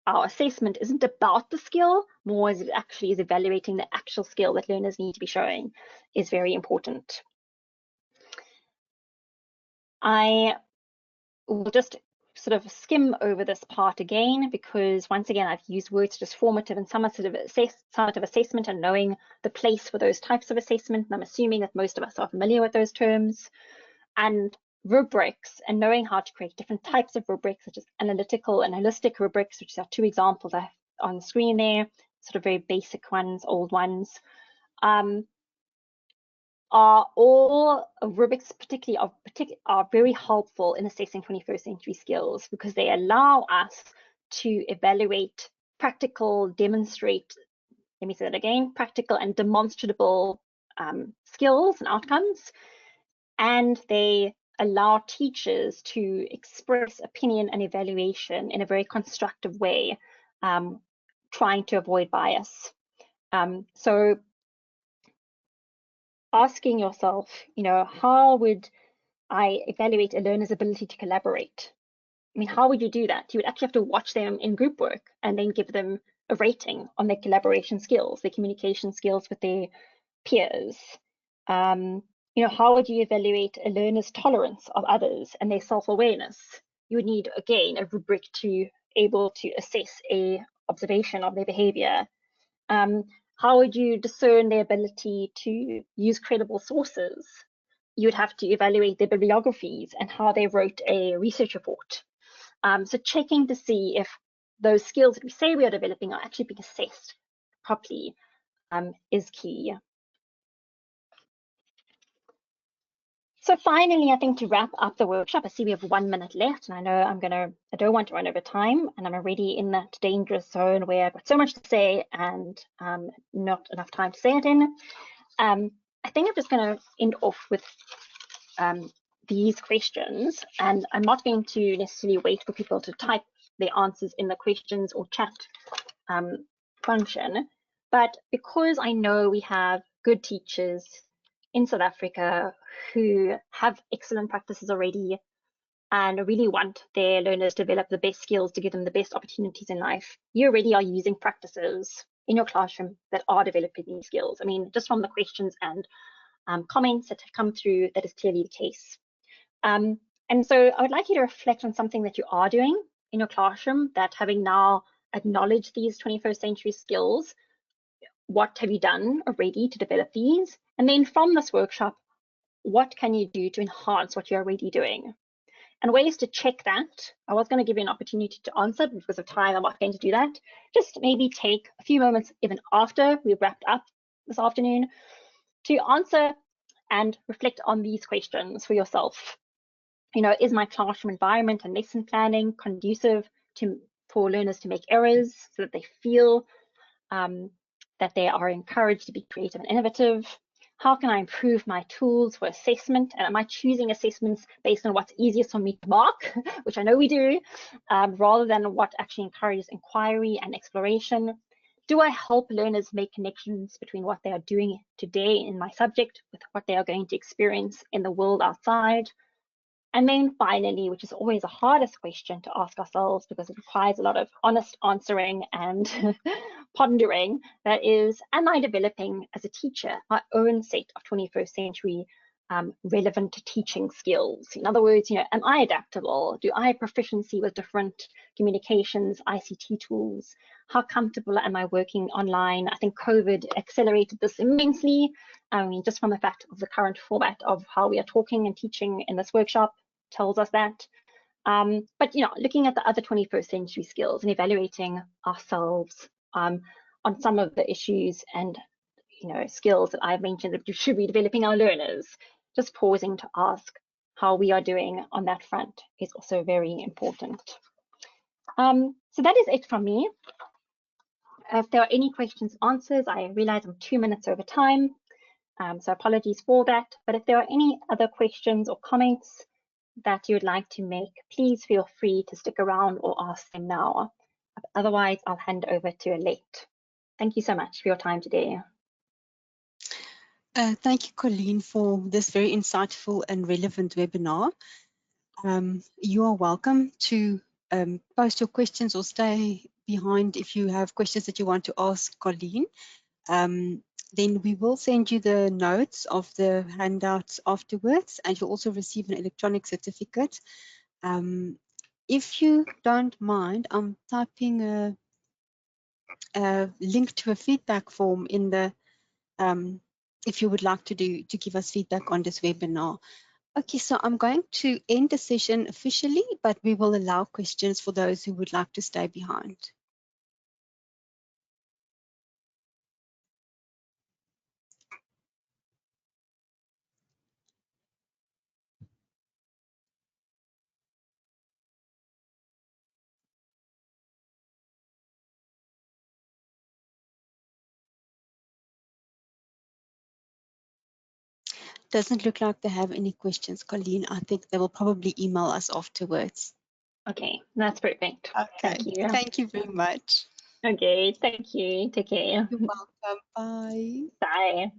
our assessment isn't about the skill, more as it actually is evaluating the actual skill that learners need to be showing, is very important. I will just sort of skim over this part again, because once again, I've used words such as formative and summative assessment, and knowing the place for those types of assessment. And I'm assuming that most of us are familiar with those terms. And rubrics, and knowing how to create different types of rubrics, such as analytical and holistic rubrics, which are two examples I have on the screen there, sort of very basic ones, old ones, are all rubrics are very helpful in assessing 21st century skills, because they allow us to evaluate practical, practical and demonstrable skills and outcomes. And they allow teachers to express opinion and evaluation in a very constructive way, trying to avoid bias. So asking yourself, how would I evaluate a learner's ability to collaborate? I mean, how would you do that? You would actually have to watch them in group work and then give them a rating on their collaboration skills, their communication skills with their peers. How would you evaluate a learner's tolerance of others and their self-awareness? You would need, again, a rubric to able to assess a observation of their behavior. How would you discern their ability to use credible sources? You would have to evaluate their bibliographies and how they wrote a research report. So checking to see if those skills that we say we are developing are actually being assessed properly is key. So finally, I think to wrap up the workshop, I see we have 1 minute left, and I know I don't want to run over time, and I'm already in that dangerous zone where I've got so much to say and not enough time to say it in. I think I'm just going to end off with these questions, and I'm not going to necessarily wait for people to type their answers in the questions or chat function, but because I know we have good teachers in South Africa who have excellent practices already and really want their learners to develop the best skills to give them the best opportunities in life, you already are using practices in your classroom that are developing these skills. I mean, just from the questions and comments that have come through, that is clearly the case. And so I would like you to reflect on something that you are doing in your classroom that, having now acknowledged these 21st century skills, what have you done already to develop these? And then from this workshop, what can you do to enhance what you're already doing? And ways to check that, I was going to give you an opportunity to answer, but because of time, I'm not going to do that. Just maybe take a few moments, even after we've wrapped up this afternoon, to answer and reflect on these questions for yourself. You know, is my classroom environment and lesson planning conducive for learners to make errors so that they feel that they are encouraged to be creative and innovative? How can I improve my tools for assessment? And am I choosing assessments based on what's easiest for me to mark, which I know we do, rather than what actually encourages inquiry and exploration? Do I help learners make connections between what they are doing today in my subject with what they are going to experience in the world outside? And then finally, which is always the hardest question to ask ourselves because it requires a lot of honest answering and pondering, that is, am I developing as a teacher my own set of 21st century relevant teaching skills? In other words, you know, am I adaptable? Do I have proficiency with different communications, ICT tools? How comfortable am I working online? I think COVID accelerated this immensely. I mean, just from the fact of the current format of how we are talking and teaching in this workshop tells us that. But, you know, looking at the other 21st century skills and evaluating ourselves on some of the issues and, you know, skills that I've mentioned that we should be developing our learners, just pausing to ask how we are doing on that front is also very important. So that is it from me. If there are any questions, answers, I realize I'm 2 minutes over time, so apologies for that. But if there are any other questions or comments that you would like to make, please feel free to stick around or ask them now. Otherwise, I'll hand over to Alette. Thank you so much for your time today. Thank you, Colleen, for this very insightful and relevant webinar. You are welcome to post your questions or stay behind if you have questions that you want to ask Colleen. Then we will send you the notes of the handouts afterwards, and you'll also receive an electronic certificate. If you don't mind, I'm typing a link to a feedback form in the if you would like to give us feedback on this webinar. Okay, so I'm going to end the session officially, but we will allow questions for those who would like to stay behind. Doesn't look like they have any questions, Colleen. I think they will probably email us afterwards. Okay, that's perfect. Okay. Thank you. Thank you very much. Okay, thank you. Take care. You're welcome. Bye. Bye.